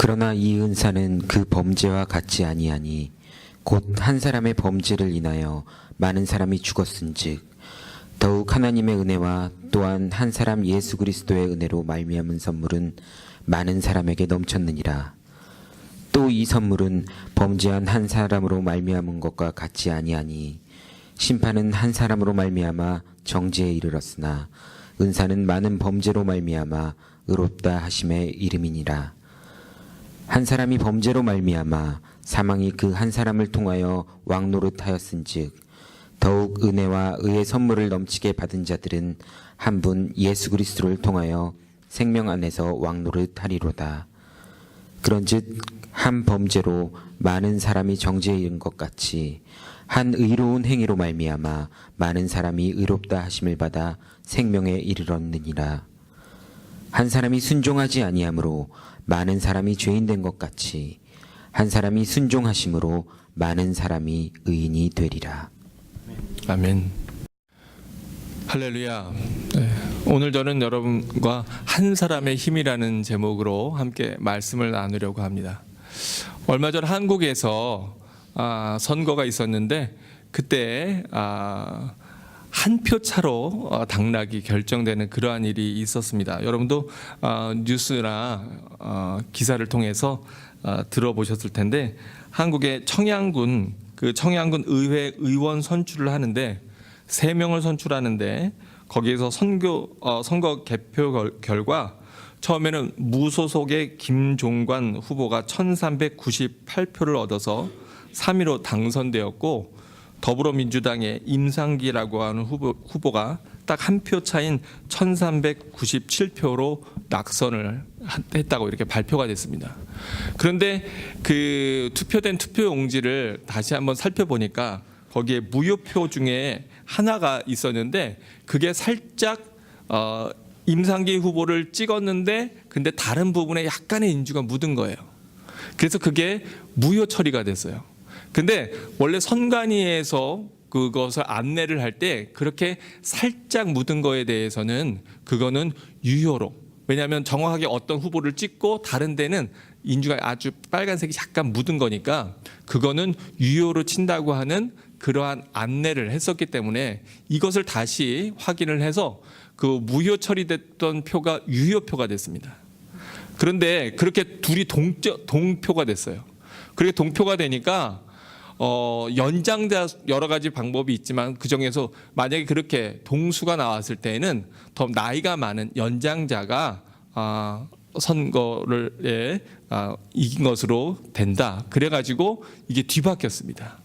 그러나 이 은사는 그 범죄와 같지 아니하니 곧 한 사람의 범죄를 인하여 많은 사람이 죽었은즉 더욱 하나님의 은혜와 또한 한 사람 예수 그리스도의 은혜로 말미암은 선물은 많은 사람에게 넘쳤느니라. 또 이 선물은 범죄한 한 사람으로 말미암은 것과 같지 아니하니 심판은 한 사람으로 말미암아 정죄에 이르렀으나 은사는 많은 범죄로 말미암아 의롭다 하심의 이름이니라. 한 사람이 범죄로 말미암아 사망이 그 한 사람을 통하여 왕노릇하였은즉 더욱 은혜와 의의 선물을 넘치게 받은 자들은 한 분 예수 그리스도를 통하여 생명 안에서 왕노릇하리로다. 그런즉 한 범죄로 많은 사람이 정죄에 이른 것 같이 한 의로운 행위로 말미암아 많은 사람이 의롭다 하심을 받아 생명에 이르렀느니라. 한 사람이 순종하지 아니함으로 많은 사람이 죄인 된 것 같이 한 사람이 순종하심으로 많은 사람이 의인이 되리라. 아멘. 할렐루야. 네. 오늘 저는 여러분과 한 사람의 힘이라는 제목으로 함께 말씀을 나누려고 합니다. 얼마 전 한국에서 선거가 있었는데 그때 한 표 차로 당락이 결정되는 그러한 일이 있었습니다. 여러분도 뉴스나 기사를 통해서 들어보셨을 텐데 한국의 청양군 의회 의원 선출을 하는데 3명을 선출하는데 거기에서 선거 개표 결과 처음에는 무소속의 김종관 후보가 1398표를 얻어서 3위로 당선되었고 더불어민주당의 임상기라고 하는 후보가 딱 한 표 차인 1397표로 낙선을 했다고 이렇게 발표가 됐습니다. 그런데 그 투표된 투표용지를 다시 한번 살펴보니까 거기에 무효표 중에 하나가 있었는데 그게 살짝 임상기 후보를 찍었는데 근데 다른 부분에 약간의 인주가 묻은 거예요. 그래서 그게 무효 처리가 됐어요. 근데 원래 선관위에서 그것을 안내를 할 때 그렇게 살짝 묻은 거에 대해서는 그거는 유효로, 왜냐하면 정확하게 어떤 후보를 찍고 다른 데는 인주가 아주 빨간색이 약간 묻은 거니까 그거는 유효로 친다고 하는 그러한 안내를 했었기 때문에 이것을 다시 확인을 해서 그 무효 처리됐던 표가 유효표가 됐습니다. 그런데 그렇게 둘이 동표가 됐어요. 그렇게 동표가 되니까 연장자 여러 가지 방법이 있지만 그 중에서 만약에 그렇게 동수가 나왔을 때에는 더 나이가 많은 연장자가 선거를 이긴 것으로 된다. 그래가지고 이게 뒤바뀌었습니다.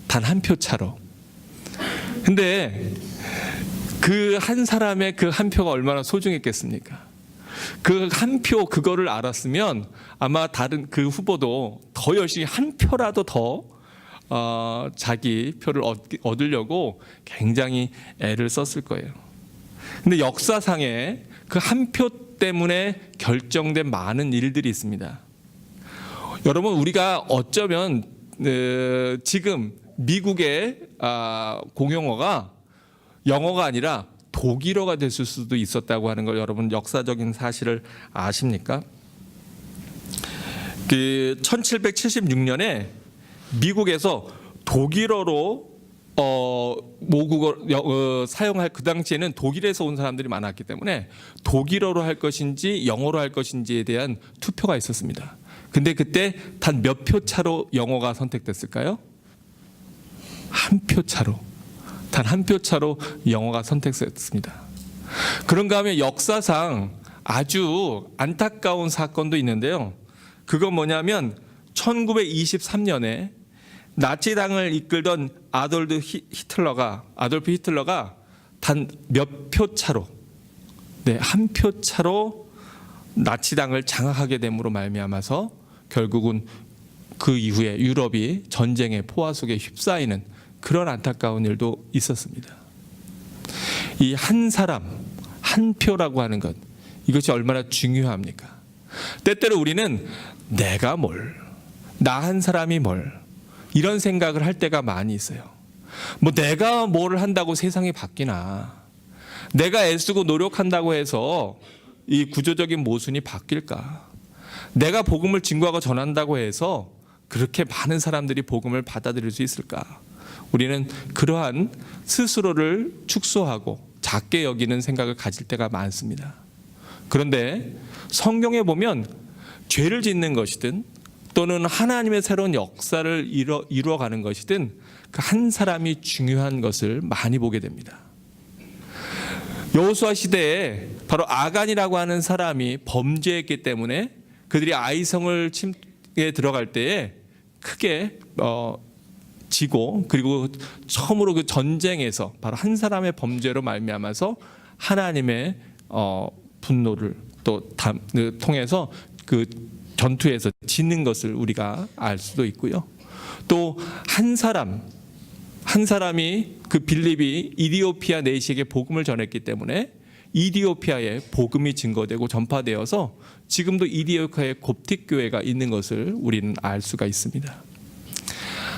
단 한 표 차로. 근데 그 한 사람의 그 한 표가 얼마나 소중했겠습니까? 그 한 표 그거를 알았으면 아마 다른 그 후보도 더 열심히 한 표라도 더 자기 표를 얻으려고 굉장히 애를 썼을 거예요. 근데 역사상에 그 한 표 때문에 결정된 많은 일들이 있습니다. 여러분, 우리가 어쩌면 지금 미국의 공용어가 영어가 아니라 독일어가 됐을 수도 있었다고 하는 걸 여러분 역사적인 사실을 아십니까? 그 1776년에 미국에서 독일어로 모국어 사용할, 그 당시에는 독일에서 온 사람들이 많았기 때문에 독일어로 할 것인지 영어로 할 것인지에 대한 투표가 있었습니다. 근데 그때 단 몇 표 차로 영어가 선택됐을까요? 한 표 차로. 단 한 표 차로 영어가 선택됐습니다. 그런가 하면 역사상 아주 안타까운 사건도 있는데요. 그건 뭐냐면 1923년에 나치당을 이끌던 아돌프 히틀러가 단 몇 표 차로, 한 표 차로 나치당을 장악하게 됨으로 말미암아서 결국은 그 이후에 유럽이 전쟁의 포화 속에 휩싸이는 그런 안타까운 일도 있었습니다. 이 한 사람, 한 표라고 하는 것, 이것이 얼마나 중요합니까? 때때로 우리는 내가 뭘, 나 한 사람이 뭘, 이런 생각을 할 때가 많이 있어요. 뭐 내가 뭘 한다고 세상이 바뀌나, 내가 애쓰고 노력한다고 해서 이 구조적인 모순이 바뀔까? 내가 복음을 증거하고 전한다고 해서 그렇게 많은 사람들이 복음을 받아들일 수 있을까? 우리는 그러한 스스로를 축소하고 작게 여기는 생각을 가질 때가 많습니다. 그런데 성경에 보면 죄를 짓는 것이든 또는 하나님의 새로운 역사를 이루어가는 것이든 그 한 사람이 중요한 것을 많이 보게 됩니다. 여호수아 시대에 바로 아간이라고 하는 사람이 범죄했기 때문에 그들이 아이성을 침에 들어갈 때에 크게 지고, 그리고 처음으로 그 전쟁에서 바로 한 사람의 범죄로 말미암아서 하나님의 분노를 또 통해서 그 전투에서 지는 것을 우리가 알 수도 있고요. 또 한 사람이 그 빌립이 이디오피아 내시에게 복음을 전했기 때문에 이디오피아에 복음이 증거되고 전파되어서 지금도 이디오피아에 곱틱 교회가 있는 것을 우리는 알 수가 있습니다.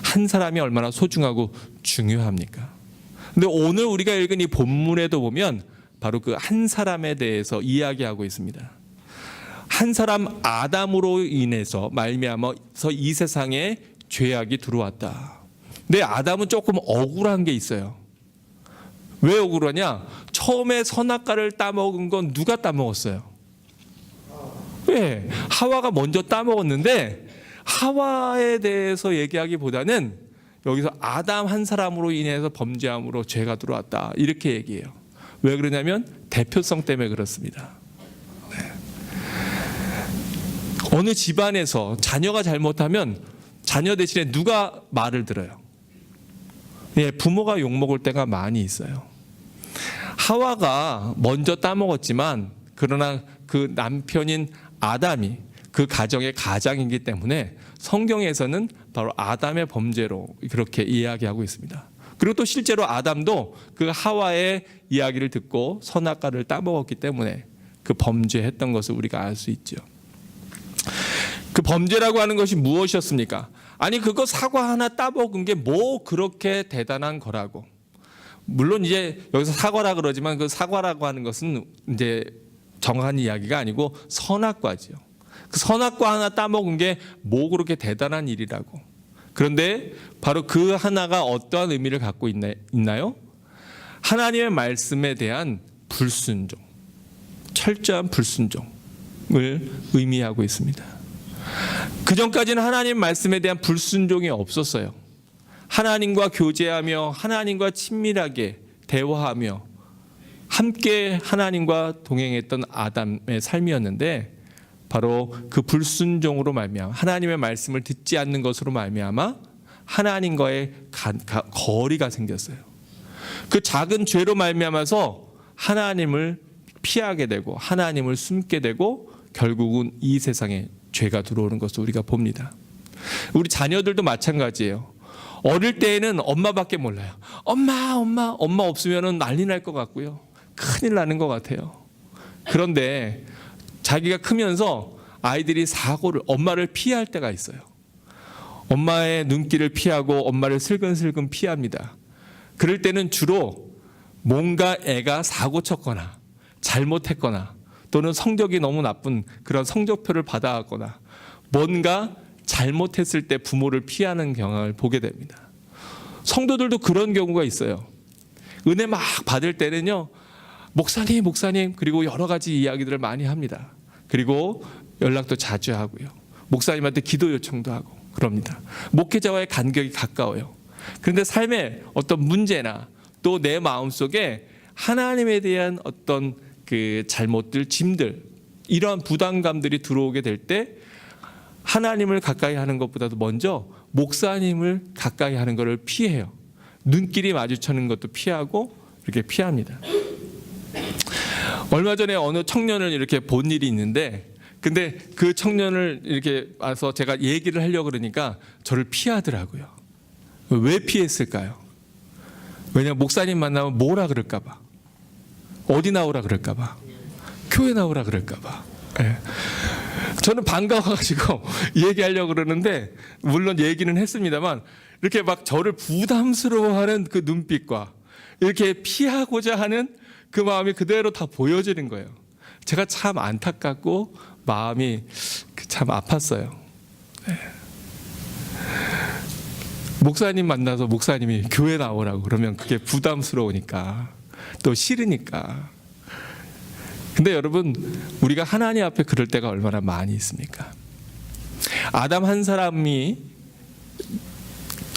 한 사람이 얼마나 소중하고 중요합니까? 근데 오늘 우리가 읽은 이 본문에도 보면 바로 그 한 사람에 대해서 이야기하고 있습니다. 한 사람 아담으로 인해서 말미암아서 이 세상에 죄악이 들어왔다. 근데 아담은 조금 억울한 게 있어요. 왜 억울하냐? 처음에 선악과를 따먹은 건 누가 따먹었어요? 왜? 하와가 먼저 따먹었는데 하와에 대해서 얘기하기보다는 여기서 아담 한 사람으로 인해서 범죄함으로 죄가 들어왔다, 이렇게 얘기해요. 왜 그러냐면 대표성 때문에 그렇습니다. 어느 집안에서 자녀가 잘못하면 자녀 대신에 누가 말을 들어요? 예, 부모가 욕먹을 때가 많이 있어요. 하와가 먼저 따먹었지만 그러나 그 남편인 아담이 그 가정의 가장이기 때문에 성경에서는 바로 아담의 범죄로 그렇게 이야기하고 있습니다. 그리고 또 실제로 아담도 그 하와의 이야기를 듣고 선악과를 따먹었기 때문에 그 범죄했던 것을 우리가 알 수 있죠. 그 범죄라고 하는 것이 무엇이었습니까? 아니, 그거 사과 하나 따먹은 게 뭐 그렇게 대단한 거라고. 물론 이제 여기서 사과라 그러지만 그 사과라고 하는 것은 이제 정확한 이야기가 아니고 선악과죠. 그 선악과 하나 따먹은 게 뭐 그렇게 대단한 일이라고. 그런데 바로 그 하나가 어떠한 의미를 갖고 있나요? 하나님의 말씀에 대한 불순종, 철저한 불순종을 의미하고 있습니다. 그 전까지는 하나님 말씀에 대한 불순종이 없었어요. 하나님과 교제하며 하나님과 친밀하게 대화하며 함께 하나님과 동행했던 아담의 삶이었는데 바로 그 불순종으로 말미암아 하나님의 말씀을 듣지 않는 것으로 말미암아 하나님과의 거리가 생겼어요. 그 작은 죄로 말미암아서 하나님을 피하게 되고 하나님을 숨게 되고 결국은 이 세상에 죄가 들어오는 것을 우리가 봅니다. 우리 자녀들도 마찬가지예요. 어릴 때에는 엄마밖에 몰라요. 엄마 없으면 난리 날 것 같고요. 큰일 나는 것 같아요. 그런데 자기가 크면서 아이들이 엄마를 피할 때가 있어요. 엄마의 눈길을 피하고 엄마를 슬근슬근 피합니다. 그럴 때는 주로 뭔가 애가 사고 쳤거나 잘못했거나 또는 성적이 너무 나쁜 그런 성적표를 받아왔거나 뭔가 잘못했을 때 부모를 피하는 경향을 보게 됩니다. 성도들도 그런 경우가 있어요. 은혜 막 받을 때는요, 목사님 그리고 여러 가지 이야기들을 많이 합니다. 그리고 연락도 자주 하고요. 목사님한테 기도 요청도 하고 그럽니다. 목회자와의 간격이 가까워요. 그런데 삶의 어떤 문제나 또 내 마음속에 하나님에 대한 어떤 그 잘못들, 짐들, 이러한 부담감들이 들어오게 될 때 하나님을 가까이 하는 것보다도 먼저 목사님을 가까이 하는 것을 피해요. 눈길이 마주치는 것도 피하고 이렇게 피합니다. 얼마 전에 어느 청년을 이렇게 본 일이 있는데 근데 그 청년을 이렇게 와서 제가 얘기를 하려고 그러니까 저를 피하더라고요. 왜 피했을까요? 왜냐하면 목사님 만나면 뭐라 그럴까 봐. 어디 나오라 그럴까 봐. 교회 나오라 그럴까 봐. 네. 저는 반가워가지고 얘기하려고 그러는데 물론 얘기는 했습니다만 이렇게 막 저를 부담스러워하는 그 눈빛과 이렇게 피하고자 하는 그 마음이 그대로 다 보여지는 거예요. 제가 참 안타깝고 마음이 참 아팠어요. 네. 목사님 만나서 목사님이 교회 나오라고 그러면 그게 부담스러우니까 또 싫으니까. 근데 여러분, 우리가 하나님 앞에 그럴 때가 얼마나 많이 있습니까? 아담 한 사람이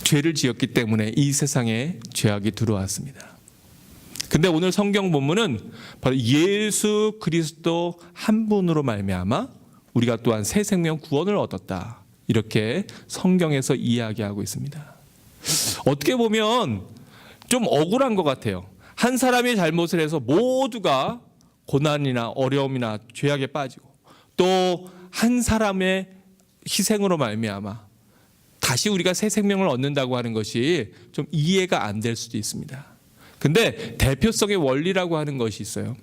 죄를 지었기 때문에 이 세상에 죄악이 들어왔습니다. 근데 오늘 성경 본문은 바로 예수 그리스도 한 분으로 말미암아 우리가 또한 새 생명 구원을 얻었다, 이렇게 성경에서 이야기하고 있습니다. 어떻게 보면 좀 억울한 것 같아요. 한 사람이 잘못을 해서 모두가 고난이나 어려움이나 죄악에 빠지고, 또 한 사람의 희생으로 말미암아 다시 우리가 새 생명을 얻는다고 하는 것이 좀 이해가 안 될 수도 있습니다. 근데 대표성의 원리라고 하는 것이 있어요.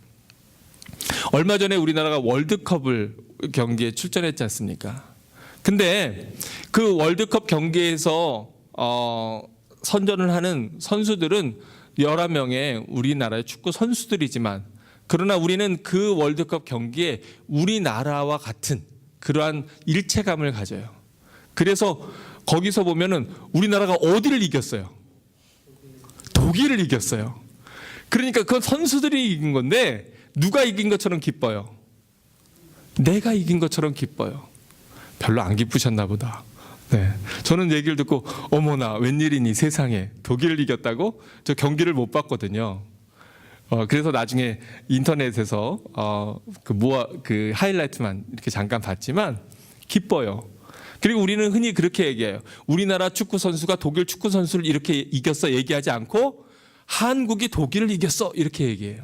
얼마 전에 우리나라가 월드컵을 경기에 출전했지 않습니까? 근데 그 월드컵 경기에서 선전을 하는 선수들은 11명의 우리나라의 축구 선수들이지만, 그러나 우리는 그 월드컵 경기에 우리나라와 같은 그러한 일체감을 가져요. 그래서 거기서 보면은 우리나라가 어디를 이겼어요? 독일을 이겼어요. 그러니까 그건 선수들이 이긴 건데 누가 이긴 것처럼 기뻐요? 내가 이긴 것처럼 기뻐요. 별로 안 기쁘셨나 보다. 네, 저는 얘기를 듣고 어머나 웬일이니 세상에, 독일을 이겼다고? 저 경기를 못 봤거든요. 그래서 나중에 인터넷에서 그 하이라이트만 이렇게 잠깐 봤지만 기뻐요. 그리고 우리는 흔히 그렇게 얘기해요. 우리나라 축구 선수가 독일 축구 선수를 이렇게 이겼어 얘기하지 않고 한국이 독일을 이겼어 이렇게 얘기해요.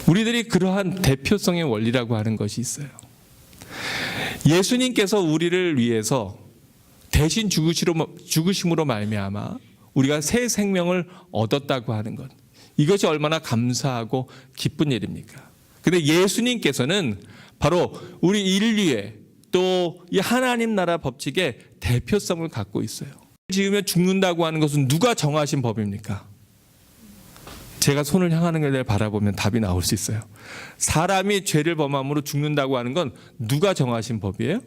우리들이 그러한 대표성의 원리라고 하는 것이 있어요. 예수님께서 우리를 위해서 대신 죽으심으로 말미암아 우리가 새 생명을 얻었다고 하는 것, 이것이 얼마나 감사하고 기쁜 일입니까? 근데 예수님께서는 바로 우리 인류의 또 이 하나님 나라 법칙의 대표성을 갖고 있어요. 지으면 죽는다고 하는 것은 누가 정하신 법입니까? 제가 손을 향하는 걸 바라보면 답이 나올 수 있어요. 사람이 죄를 범함으로 죽는다고 하는 건 누가 정하신 법이에요?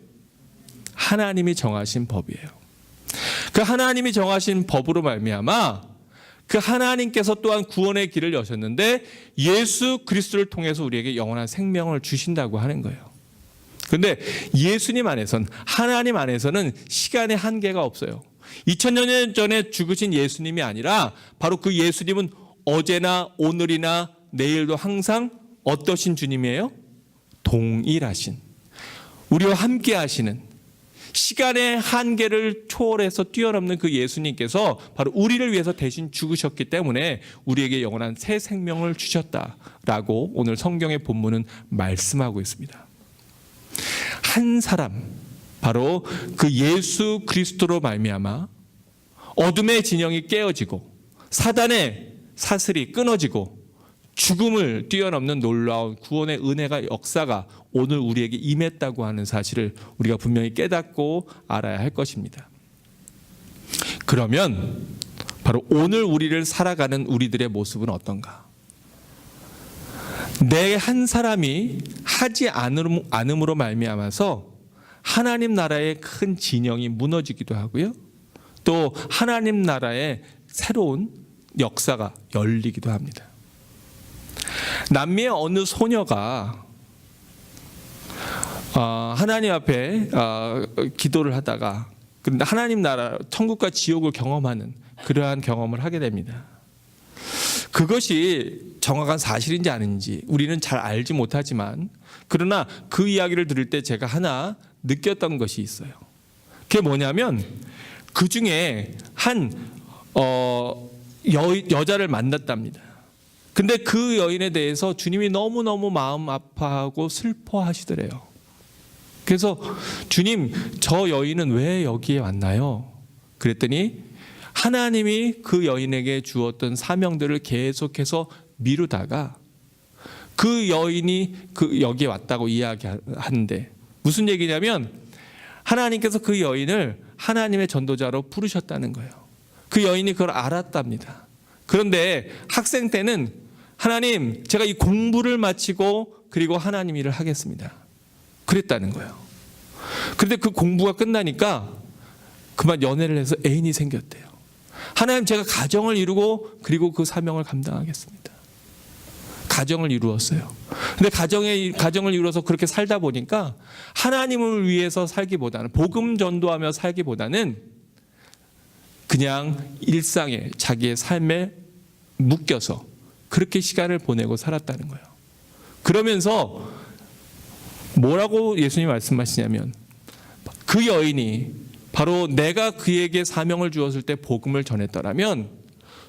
하나님이 정하신 법이에요. 그 하나님이 정하신 법으로 말미암아 그 하나님께서 또한 구원의 길을 여셨는데 예수 그리스도를 통해서 우리에게 영원한 생명을 주신다고 하는 거예요. 그런데 예수님 안에서는, 하나님 안에서는 시간의 한계가 없어요. 2000년 전에 죽으신 예수님이 아니라 바로 그 예수님은 어제나 오늘이나 내일도 항상 어떠신 주님이에요? 동일하신, 우리와 함께 하시는, 시간의 한계를 초월해서 뛰어넘는 그 예수님께서 바로 우리를 위해서 대신 죽으셨기 때문에 우리에게 영원한 새 생명을 주셨다라고 오늘 성경의 본문은 말씀하고 있습니다. 한 사람, 바로 그 예수 그리스도로 말미암아 어둠의 진영이 깨어지고 사단의 사슬이 끊어지고 죽음을 뛰어넘는 놀라운 구원의 은혜가, 역사가 오늘 우리에게 임했다고 하는 사실을 우리가 분명히 깨닫고 알아야 할 것입니다. 그러면 바로 오늘 우리를 살아가는 우리들의 모습은 어떤가? 내 한 사람이 하지 않음으로 말미암아서 하나님 나라의 큰 진영이 무너지기도 하고요, 또 하나님 나라의 새로운 역사가 열리기도 합니다. 남미의 어느 소녀가 하나님 앞에 기도를 하다가, 그런데 하나님 나라 천국과 지옥을 경험하는 그러한 경험을 하게 됩니다. 그것이 정확한 사실인지 아닌지 우리는 잘 알지 못하지만, 그러나 그 이야기를 들을 때 제가 하나 느꼈던 것이 있어요. 그게 뭐냐면, 그 중에 한 여자를 만났답니다. 근데 그 여인에 대해서 주님이 너무너무 마음 아파하고 슬퍼하시더래요. 그래서 주님, 저 여인은 왜 여기에 왔나요? 그랬더니 하나님이 그 여인에게 주었던 사명들을 계속해서 미루다가 그 여인이 여기에 왔다고 이야기하는데, 무슨 얘기냐면 하나님께서 그 여인을 하나님의 전도자로 부르셨다는 거예요. 그 여인이 그걸 알았답니다. 그런데 학생 때는 하나님, 제가 이 공부를 마치고 그리고 하나님 일을 하겠습니다. 그랬다는 거예요. 그런데 그 공부가 끝나니까 그만 연애를 해서 애인이 생겼대요. 하나님, 제가 가정을 이루고 그리고 그 사명을 감당하겠습니다. 가정을 이루었어요. 근데 가정을 이루어서 그렇게 살다 보니까 하나님을 위해서 살기보다는, 복음 전도하며 살기보다는 그냥 일상에, 자기의 삶에 묶여서 그렇게 시간을 보내고 살았다는 거예요. 그러면서 뭐라고 예수님이 말씀하시냐면, 그 여인이 바로 내가 그에게 사명을 주었을 때 복음을 전했더라면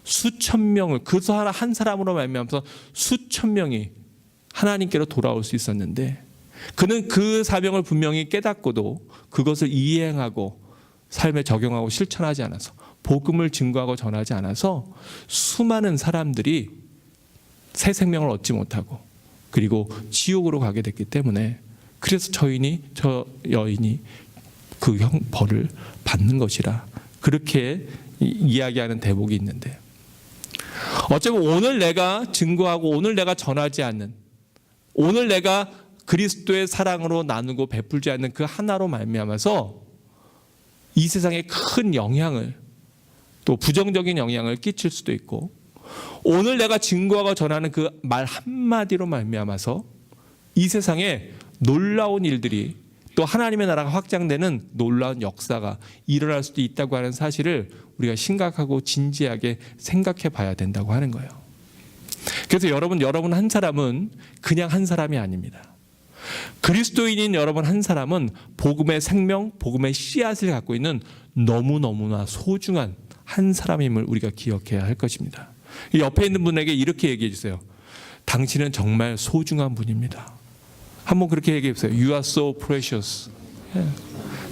수천 명을, 그 한 사람으로 말미암아서 수천 명이 하나님께로 돌아올 수 있었는데, 그는 그 사명을 분명히 깨닫고도 그것을 이행하고 삶에 적용하고 실천하지 않아서, 복음을 증거하고 전하지 않아서 수많은 사람들이 새 생명을 얻지 못하고 그리고 지옥으로 가게 됐기 때문에, 그래서 저 여인이 그 벌을 받는 것이라 그렇게 이야기하는 대목이 있는데, 어쩌면 오늘 내가 증거하고 오늘 내가 전하지 않는, 오늘 내가 그리스도의 사랑으로 나누고 베풀지 않는 그 하나로 말미암아서 이 세상에 큰 영향을, 또 부정적인 영향을 끼칠 수도 있고, 오늘 내가 증거하고 전하는 그 말 한마디로 말미암아서 이 세상에 놀라운 일들이, 또 하나님의 나라가 확장되는 놀라운 역사가 일어날 수도 있다고 하는 사실을 우리가 심각하고 진지하게 생각해 봐야 된다고 하는 거예요. 그래서 여러분 한 사람은 그냥 한 사람이 아닙니다. 그리스도인인 여러분 한 사람은 복음의 생명, 복음의 씨앗을 갖고 있는 너무너무나 소중한 한 사람임을 우리가 기억해야 할 것입니다. 옆에 있는 분에게 이렇게 얘기해 주세요. 당신은 정말 소중한 분입니다. 한번 그렇게 얘기해 보세요. You are so precious.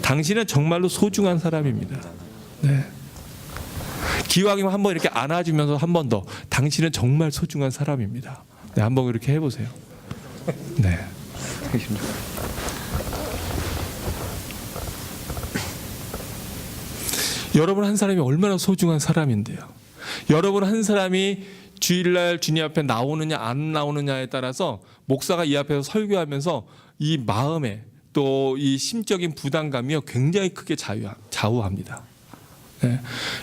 당신은 정말로 소중한 사람입니다. 네. 기왕이면 한번 이렇게 안아주면서 한 번 더, 당신은 정말 소중한 사람입니다. 네, 한번 그렇게 해보세요. 네. 여러분 한 사람이 얼마나 소중한 사람인데요. 여러분 한 사람이 주일날 주님 앞에 나오느냐 안 나오느냐에 따라서 목사가 이 앞에서 설교하면서 이 마음에, 또 이 심적인 부담감이 굉장히 크게 좌우합니다. 네.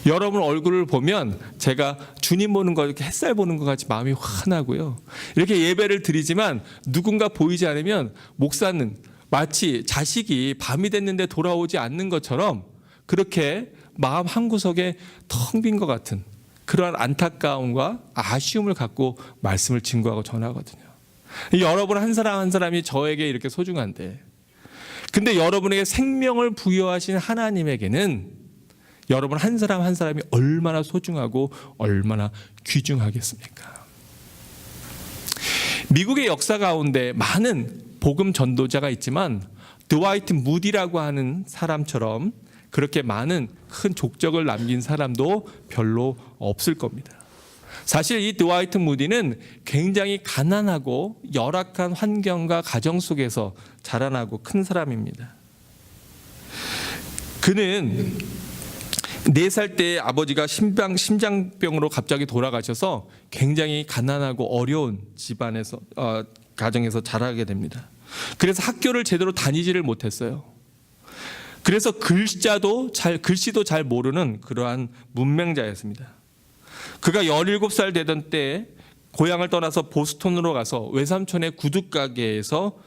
여러분 얼굴을 보면 제가 주님 보는 거, 이렇게 햇살 보는 것 같이 마음이 환하고요. 이렇게 예배를 드리지만 누군가 보이지 않으면 목사는 마치 자식이 밤이 됐는데 돌아오지 않는 것처럼 그렇게 마음 한구석에 텅 빈 것 같은 그러한 안타까움과 아쉬움을 갖고 말씀을 증거하고 전하거든요. 여러분 한 사람 한 사람이 저에게 이렇게 소중한데, 근데 여러분에게 생명을 부여하신 하나님에게는 여러분 한 사람 한 사람이 얼마나 소중하고 얼마나 귀중하겠습니까? 미국의 역사 가운데 많은 복음 전도자가 있지만 드와이트 무디라고 하는 사람처럼 그렇게 많은 큰 족적을 남긴 사람도 별로 없을 겁니다. 사실 이 드와이트 무디는 굉장히 가난하고 열악한 환경과 가정 속에서 자라나고 큰 사람입니다. 그는 4살 때 아버지가 심장병으로 갑자기 돌아가셔서 굉장히 가난하고 어려운 집안에서 가정에서 자라게 됩니다. 그래서 학교를 제대로 다니지를 못했어요. 그래서 글씨도 잘 모르는 그러한 문맹자였습니다. 그가 17살 되던 때 고향을 떠나서 보스턴으로 가서 외삼촌의 구두가게에서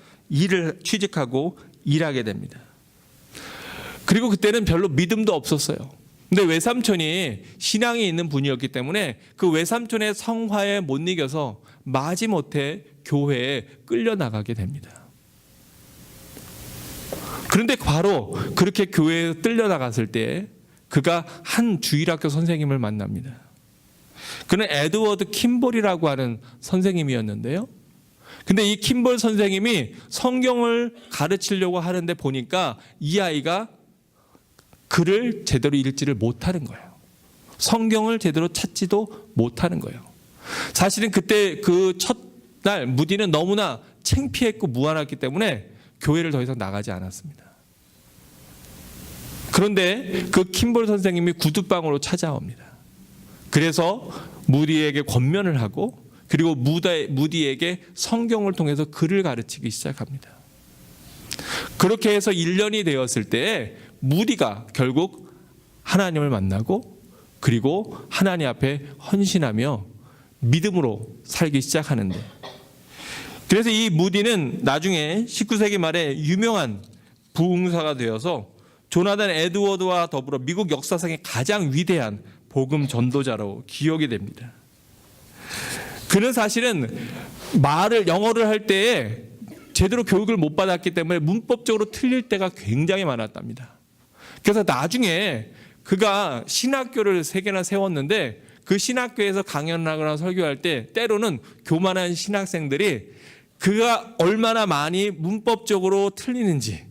취직하고 일하게 됩니다. 그리고 그때는 별로 믿음도 없었어요. 근데 외삼촌이 신앙이 있는 분이었기 때문에 그 외삼촌의 성화에 못 이겨서 마지못해 교회에 끌려나가게 됩니다. 그런데 바로 그렇게 교회에 끌려나갔을 때 그가 한 주일학교 선생님을 만납니다. 그는 에드워드 킴볼이라고 하는 선생님이었는데요. 근데 이 킴볼 선생님이 성경을 가르치려고 하는데 보니까 이 아이가 글을 제대로 읽지를 못하는 거예요. 성경을 제대로 찾지도 못하는 거예요. 사실은 그때 그 첫날 무디는 너무나 창피했고 무안했기 때문에 교회를 더 이상 나가지 않았습니다. 그런데 그 킴볼 선생님이 구두방으로 찾아옵니다. 그래서 무디에게 권면을 하고, 그리고 무디에게 성경을 통해서 글을 가르치기 시작합니다. 그렇게 해서 1년이 되었을 때 무디가 결국 하나님을 만나고 그리고 하나님 앞에 헌신하며 믿음으로 살기 시작하는데, 그래서 이 무디는 나중에 19세기 말에 유명한 부흥사가 되어서 조나단 에드워드와 더불어 미국 역사상의 가장 위대한 복음 전도자로 기억이 됩니다. 그는 사실은 영어를 할 때에 제대로 교육을 못 받았기 때문에 문법적으로 틀릴 때가 굉장히 많았답니다. 그래서 나중에 그가 신학교를 3개나 세웠는데 그 신학교에서 강연하거나 설교할 때 때로는 교만한 신학생들이 그가 얼마나 많이 문법적으로 틀리는지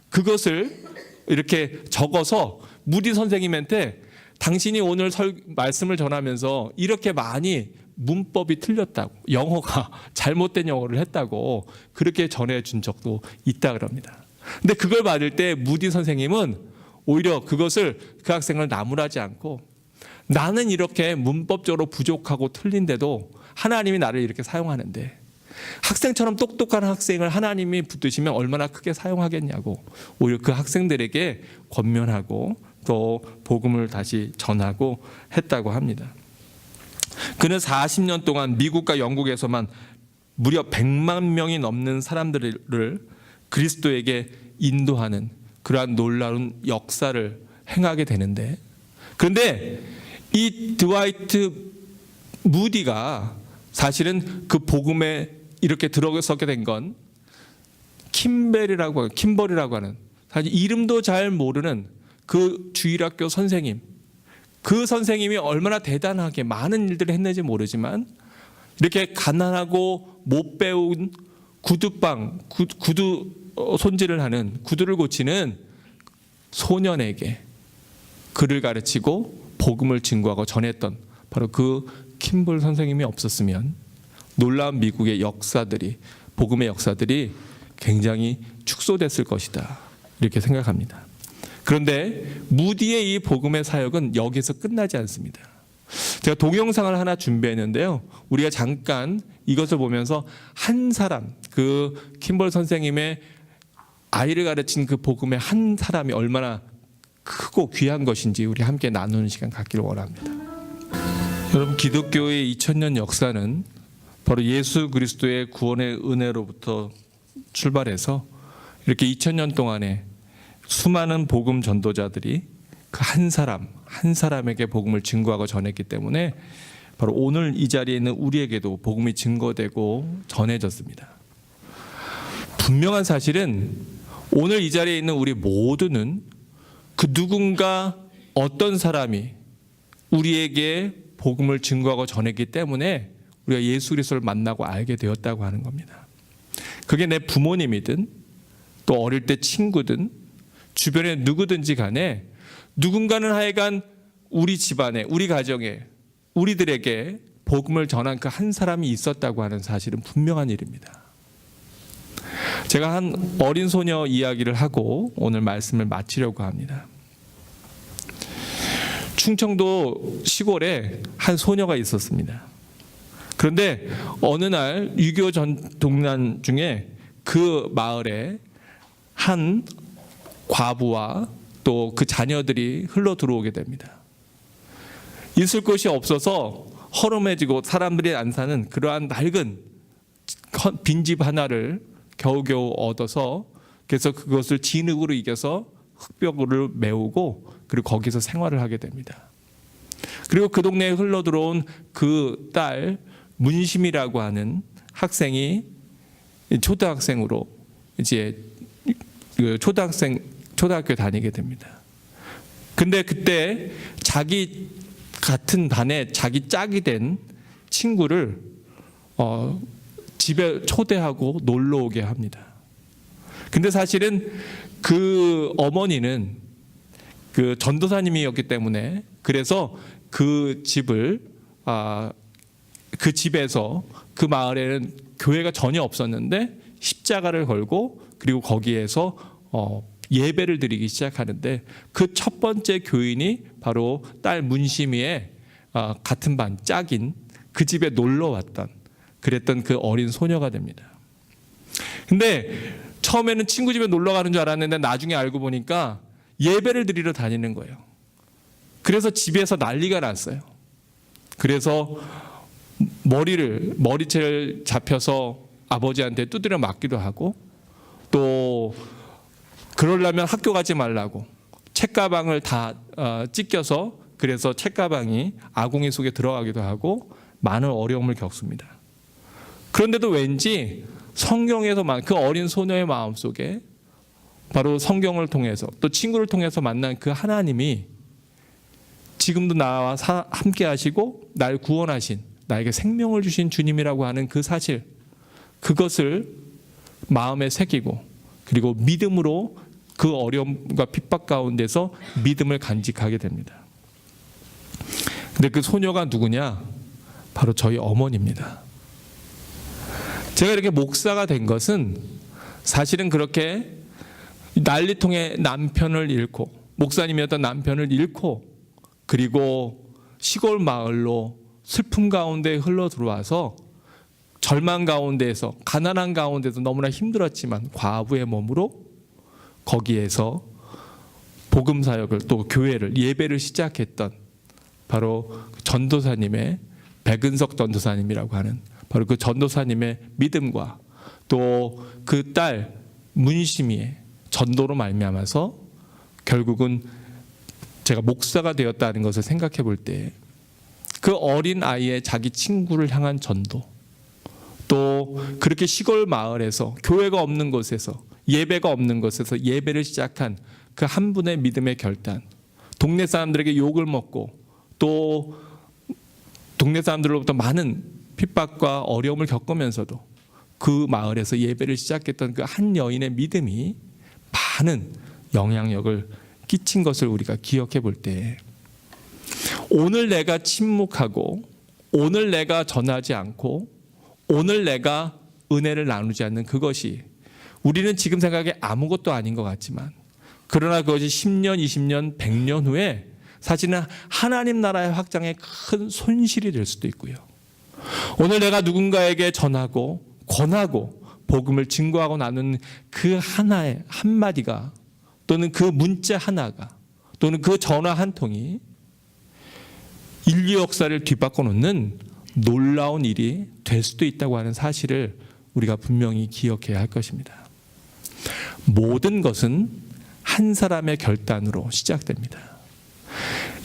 그것을 이렇게 적어서 무디 선생님한테 당신이 오늘 말씀을 전하면서 이렇게 많이 문법이 틀렸다고, 영어가 잘못된 영어를 했다고 그렇게 전해준 적도 있다 그럽니다. 근데 그걸 받을 때 무디 선생님은 오히려 그것을 그 학생을 나무라지 않고, 나는 이렇게 문법적으로 부족하고 틀린데도 하나님이 나를 이렇게 사용하는데 학생처럼 똑똑한 학생을 하나님이 붙드시면 얼마나 크게 사용하겠냐고 오히려 그 학생들에게 권면하고 또 복음을 다시 전하고 했다고 합니다. 그는 40년 동안 미국과 영국에서만 무려 100만 명이 넘는 사람들을 그리스도에게 인도하는 그러한 놀라운 역사를 행하게 되는데, 그런데 이 드와이트 무디가 사실은 그 복음에 이렇게 들어서게 된 건 킴버리라고 하는 사실 이름도 잘 모르는 그 주일학교 선생님, 그 선생님이 얼마나 대단하게 많은 일들을 했는지 모르지만 이렇게 가난하고 못 배운 구두 손질을 하는, 구두를 고치는 소년에게 글을 가르치고 복음을 증거하고 전했던 바로 그 킴볼 선생님이 없었으면 놀라운 미국의 역사들이, 복음의 역사들이 굉장히 축소됐을 것이다 이렇게 생각합니다. 그런데 무디의 이 복음의 사역은 여기서 끝나지 않습니다. 제가 동영상을 하나 준비했는데요, 우리가 잠깐 이것을 보면서 한 사람, 그 킴볼 선생님의 아이를 가르친 그 복음의 한 사람이 얼마나 크고 귀한 것인지 우리 함께 나누는 시간 갖기를 원합니다. 여러분, 기독교의 2000년 역사는 바로 예수 그리스도의 구원의 은혜로부터 출발해서 이렇게 2000년 동안에 수많은 복음 전도자들이 그 한 사람에게 복음을 증거하고 전했기 때문에 바로 오늘 이 자리에 있는 우리에게도 복음이 증거되고 전해졌습니다. 분명한 사실은 오늘 이 자리에 있는 우리 모두는 그 누군가 어떤 사람이 우리에게 복음을 증거하고 전했기 때문에 우리가 예수 그리스도를 만나고 알게 되었다고 하는 겁니다. 그게 내 부모님이든 또 어릴 때 친구든 주변에 누구든지 간에 누군가는 하여간 우리 집안에, 우리 가정에, 우리들에게 복음을 전한 그 한 사람이 있었다고 하는 사실은 분명한 일입니다. 제가 한 어린 소녀 이야기를 하고 오늘 말씀을 마치려고 합니다. 충청도 시골에 한 소녀가 있었습니다. 그런데 어느 날 6.25 전동난 중에 그 마을에 한 과부와 또 그 자녀들이 흘러 들어오게 됩니다. 있을 곳이 없어서 허름해지고 사람들이 안 사는 그러한 낡은 빈집 하나를 겨우겨우 얻어서, 그래서 그것을 진흙으로 이겨서 흙벽을 메우고 그리고 거기서 생활을 하게 됩니다. 그리고 그 동네에 흘러 들어온 그 딸 문심이라고 하는 학생이 초등학생으로 이제 초등학교에 다니게 됩니다. 근데 그때 자기 같은 반에 자기 짝이 된 친구를 집에 초대하고 놀러 오게 합니다. 근데 사실은 그 어머니는 그 전도사님이었기 때문에, 그래서 그 집에서 그 마을에는 교회가 전혀 없었는데 십자가를 걸고 그리고 거기에서 예배를 드리기 시작하는데, 그 첫 번째 교인이 바로 딸 문심이의 같은 반 짝인 그 집에 놀러 왔던, 그랬던 그 어린 소녀가 됩니다. 근데 처음에는 친구 집에 놀러 가는 줄 알았는데 나중에 알고 보니까 예배를 드리러 다니는 거예요. 그래서 집에서 난리가 났어요. 그래서 머리채를 잡혀서 아버지한테 두드려 맞기도 하고, 또 그러려면 학교 가지 말라고 책가방을 다 찢겨서, 그래서 책가방이 아궁이 속에 들어가기도 하고 많은 어려움을 겪습니다. 그런데도 왠지 성경에서만 그 어린 소녀의 마음속에 바로 성경을 통해서 또 친구를 통해서 만난 그 하나님이 지금도 나와 함께 하시고 날 구원하신, 나에게 생명을 주신 주님이라고 하는 그 사실, 그것을 마음에 새기고, 그리고 믿음으로 그 어려움과 핍박 가운데서 믿음을 간직하게 됩니다. 근데 그 소녀가 누구냐? 바로 저희 어머니입니다. 제가 이렇게 목사가 된 것은 사실은 그렇게 난리통에 남편을 잃고, 목사님이었던 남편을 잃고, 그리고 시골 마을로 슬픔 가운데 흘러 들어와서 절망 가운데에서, 가난한 가운데서 너무나 힘들었지만 과부의 몸으로 거기에서 복음 사역을, 또 교회를, 예배를 시작했던 바로 전도사님의, 백은석 전도사님이라고 하는 바로 그 전도사님의 믿음과 또 그 딸 문심이의 전도로 말미암아서 결국은 제가 목사가 되었다는 것을 생각해 볼 때, 그 어린 아이의 자기 친구를 향한 전도, 또 그렇게 시골 마을에서, 교회가 없는 곳에서, 예배가 없는 곳에서 예배를 시작한 그 한 분의 믿음의 결단, 동네 사람들에게 욕을 먹고 또 동네 사람들로부터 많은 핍박과 어려움을 겪으면서도 그 마을에서 예배를 시작했던 그 한 여인의 믿음이 많은 영향력을 끼친 것을 우리가 기억해 볼 때, 오늘 내가 침묵하고, 오늘 내가 전하지 않고, 오늘 내가 은혜를 나누지 않는 그것이 우리는 지금 생각에 아무것도 아닌 것 같지만, 그러나 그것이 10년, 20년, 100년 후에 사실은 하나님 나라의 확장에 큰 손실이 될 수도 있고요. 오늘 내가 누군가에게 전하고 권하고 복음을 증거하고 나누는 그 하나의 한마디가, 또는 그 문자 하나가, 또는 그 전화 한 통이 인류 역사를 뒤바꿔 놓는 놀라운 일이 될 수도 있다고 하는 사실을 우리가 분명히 기억해야 할 것입니다. 모든 것은 한 사람의 결단으로 시작됩니다.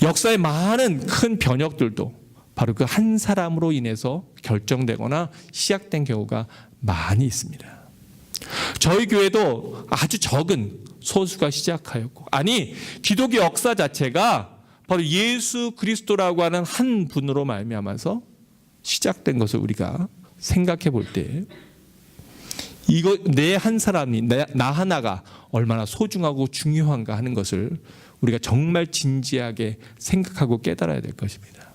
역사의 많은 큰 변혁들도 바로 그 한 사람으로 인해서 결정되거나 시작된 경우가 많이 있습니다. 저희 교회도 아주 적은 소수가 시작하였고, 아니 기독교 역사 자체가 바로 예수 그리스도라고 하는 한 분으로 말미암아서 시작된 것을 우리가 생각해 볼 때, 이거 내 한 사람이, 나 하나가 얼마나 소중하고 중요한가 하는 것을 우리가 정말 진지하게 생각하고 깨달아야 될 것입니다.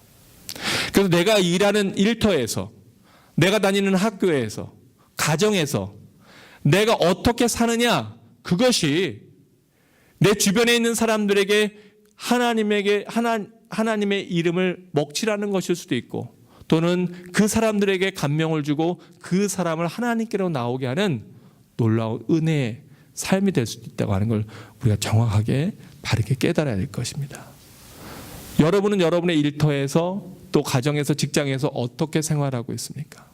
그래서 내가 일하는 일터에서, 내가 다니는 학교에서, 가정에서 내가 어떻게 사느냐, 그것이 내 주변에 있는 사람들에게 하나님의 이름을 먹칠하는 것일 수도 있고, 또는 그 사람들에게 감명을 주고 그 사람을 하나님께로 나오게 하는 놀라운 은혜의 삶이 될 수도 있다고 하는 걸 우리가 정확하게 바르게 깨달아야 될 것입니다. 여러분은 여러분의 일터에서, 또 가정에서, 직장에서 어떻게 생활하고 있습니까?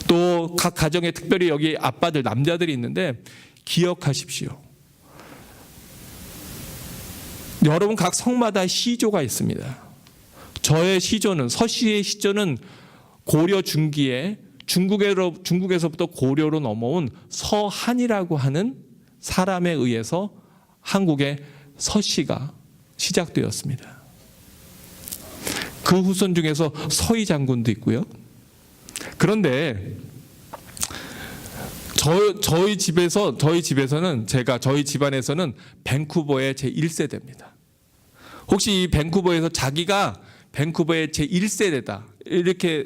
또 각 가정에, 특별히 여기 아빠들, 남자들이 있는데 기억하십시오. 여러분 각 성마다 시조가 있습니다. 저의 시조는, 서씨의 시조는 고려 중기에 중국에서부터 고려로 넘어온 서한이라고 하는 사람에 의해서 한국의 서씨가 시작되었습니다. 그 후손 중에서 서희 장군도 있고요. 그런데 저희 집에서는, 저희 집안에서는 밴쿠버의 제1세대입니다. 혹시 이 밴쿠버에서 자기가 밴쿠버의 제1세대다 이렇게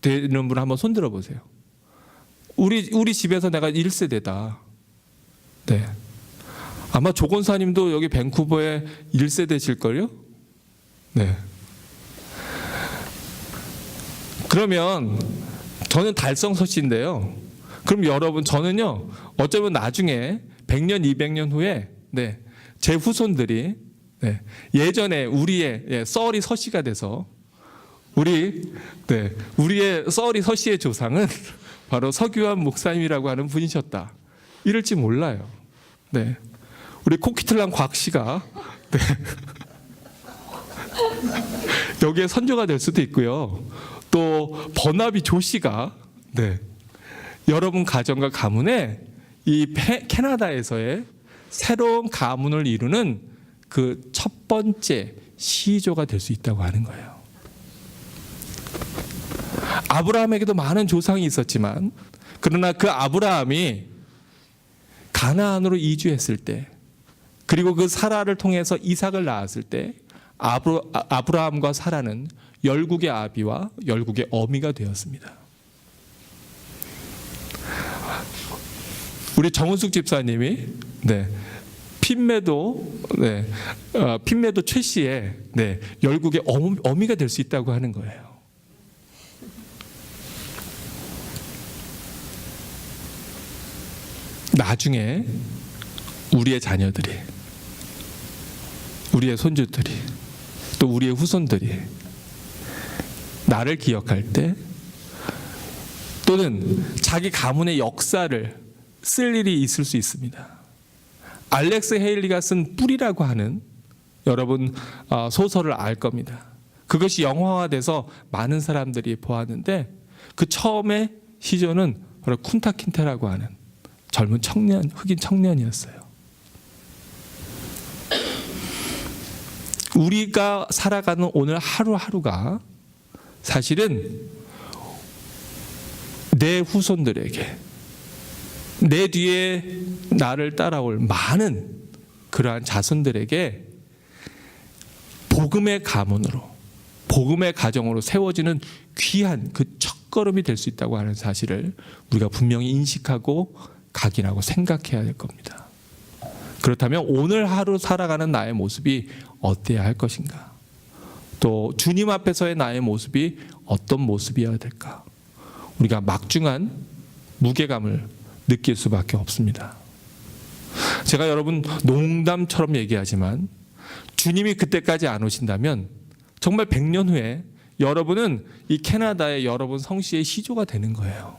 되는 분 한번 손들어 보세요. 우리 집에서 내가 1세대다. 네. 아마 조 권사님도 여기 밴쿠버의 1세대실걸요? 네. 그러면 저는 달성 서씨인데요. 그럼 여러분, 저는요, 어쩌면 나중에 100년, 200년 후에 제 후손들이 예전에 우리의 썰이 서씨가 돼서 우리의 썰이 서씨의 조상은 바로 서규환 목사님이라고 하는 분이셨다, 이럴지 몰라요. 우리 코키틀랑 곽 씨가 여기에 선조가 될 수도 있고요. 또 버나비 조 씨가 여러분 가정과 가문에 이 캐나다에서의 새로운 가문을 이루는 그 첫 번째 시조가 될 수 있다고 하는 거예요. 아브라함에게도 많은 조상이 있었지만, 그러나 그 아브라함이 가나안으로 이주했을 때, 그리고 그 사라를 통해서 이삭을 낳았을 때, 아브라함과 사라는 열국의 아비와 열국의 어미가 되었습니다. 우리 정은숙 집사님이 핀메도 최 씨의 열국의 어미가 될 수 있다고 하는 거예요. 나중에 우리의 자녀들이, 우리의 손주들이, 또 우리의 후손들이 나를 기억할 때, 또는 자기 가문의 역사를 쓸 일이 있을 수 있습니다. 알렉스 헤일리가 쓴 뿌리라고 하는, 여러분 소설을 알 겁니다. 그것이 영화화돼서 많은 사람들이 보았는데, 그 처음에 시조는 바로 쿤타 킨테라고 하는 젊은 청년, 흑인 청년이었어요. 우리가 살아가는 오늘 하루하루가 사실은 내 후손들에게, 내 뒤에 나를 따라올 많은 그러한 자손들에게 복음의 가문으로, 복음의 가정으로 세워지는 귀한 그 첫걸음이 될 수 있다고 하는 사실을 우리가 분명히 인식하고 각인하고 생각해야 될 겁니다. 그렇다면 오늘 하루 살아가는 나의 모습이 어때야 할 것인가? 또 주님 앞에서의 나의 모습이 어떤 모습이어야 될까? 우리가 막중한 무게감을 느낄 수밖에 없습니다. 제가 여러분 농담처럼 얘기하지만, 주님이 그때까지 안 오신다면 정말 100년 후에 여러분은 이 캐나다의 여러분 성씨의 시조가 되는 거예요.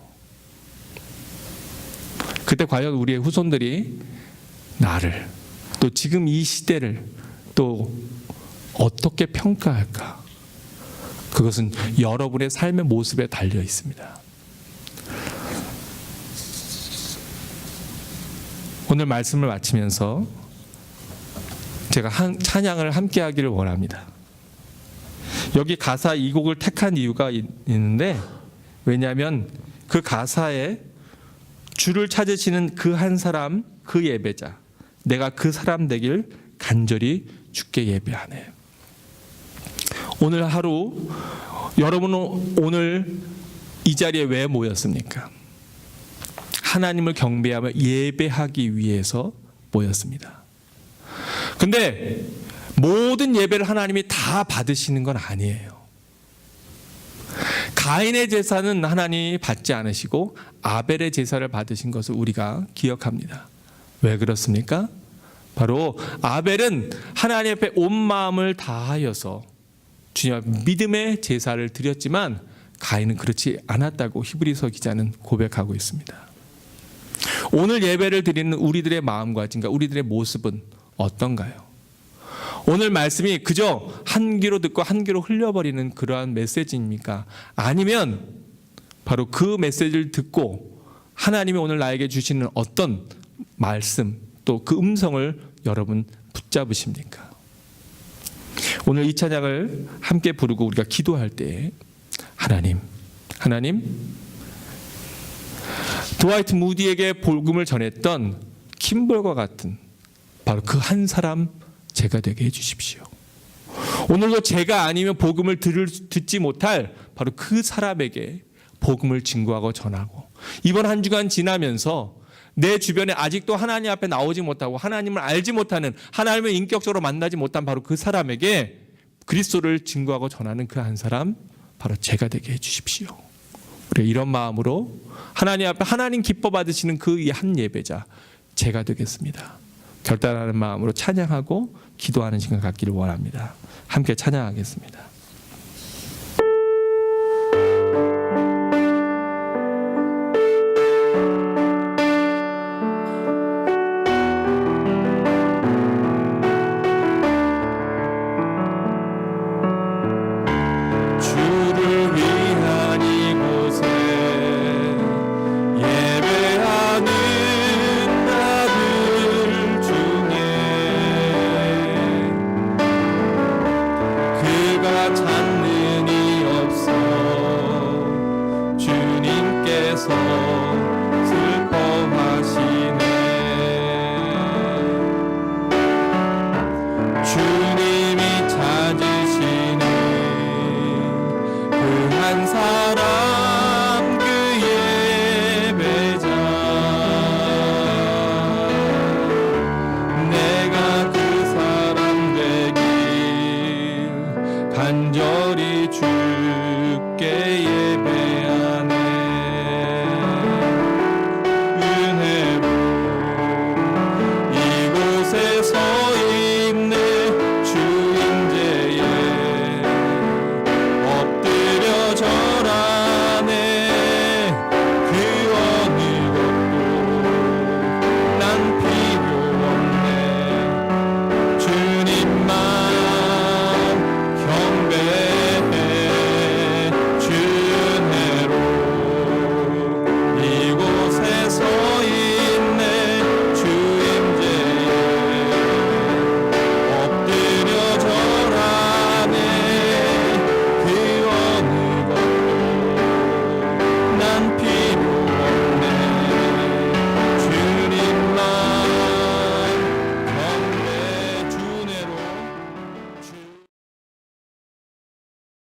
그때 과연 우리의 후손들이 나를, 또 지금 이 시대를 또 어떻게 평가할까? 그것은 여러분의 삶의 모습에 달려 있습니다. 오늘 말씀을 마치면서 제가 찬양을 함께 하기를 원합니다. 여기 가사 이 곡을 택한 이유가 있는데, 왜냐하면 그 가사에 주를 찾으시는 그 한 사람, 그 예배자, 내가 그 사람 되길 간절히 주께 예배하네. 오늘 하루 여러분은 오늘 이 자리에 왜 모였습니까? 하나님을 경배하며 예배하기 위해서 모였습니다. 근데 모든 예배를 하나님이 다 받으시는 건 아니에요. 가인의 제사는 하나님이 받지 않으시고 아벨의 제사를 받으신 것을 우리가 기억합니다. 왜 그렇습니까? 바로 아벨은 하나님 앞에 온 마음을 다하여서 주님 앞에 믿음의 제사를 드렸지만, 가인은 그렇지 않았다고 히브리서 기자는 고백하고 있습니다. 오늘 예배를 드리는 우리들의 마음가짐과 우리들의 모습은 어떤가요? 오늘 말씀이 그저 한 귀로 듣고 한 귀로 흘려버리는 그러한 메시지입니까? 아니면 바로 그 메시지를 듣고 하나님이 오늘 나에게 주시는 어떤 말씀, 또 그 음성을 여러분 붙잡으십니까? 오늘 이 찬양을 함께 부르고 우리가 기도할 때, 하나님, 드와이트 무디에게 복음을 전했던 킴볼과 같은 바로 그 한 사람 제가 되게 해주십시오. 오늘도 제가 아니면 복음을 듣지 못할 바로 그 사람에게 복음을 증거하고 전하고, 이번 한 주간 지나면서 내 주변에 아직도 하나님 앞에 나오지 못하고 하나님을 알지 못하는, 하나님을 인격적으로 만나지 못한 바로 그 사람에게 그리스도를 증거하고 전하는 그 한 사람, 바로 제가 되게 해주십시오. 우리 이런 마음으로 하나님 앞에 하나님 기뻐 받으시는 그 한 예배자 제가 되겠습니다. 결단하는 마음으로 찬양하고 기도하는 시간 갖기를 원합니다. 함께 찬양하겠습니다. 주를 위한 이곳에 예배하는 나들 중에 그가 찾는 이 없어 주님께서 슬퍼하시네. 주님이 찾으시는 그 한 사람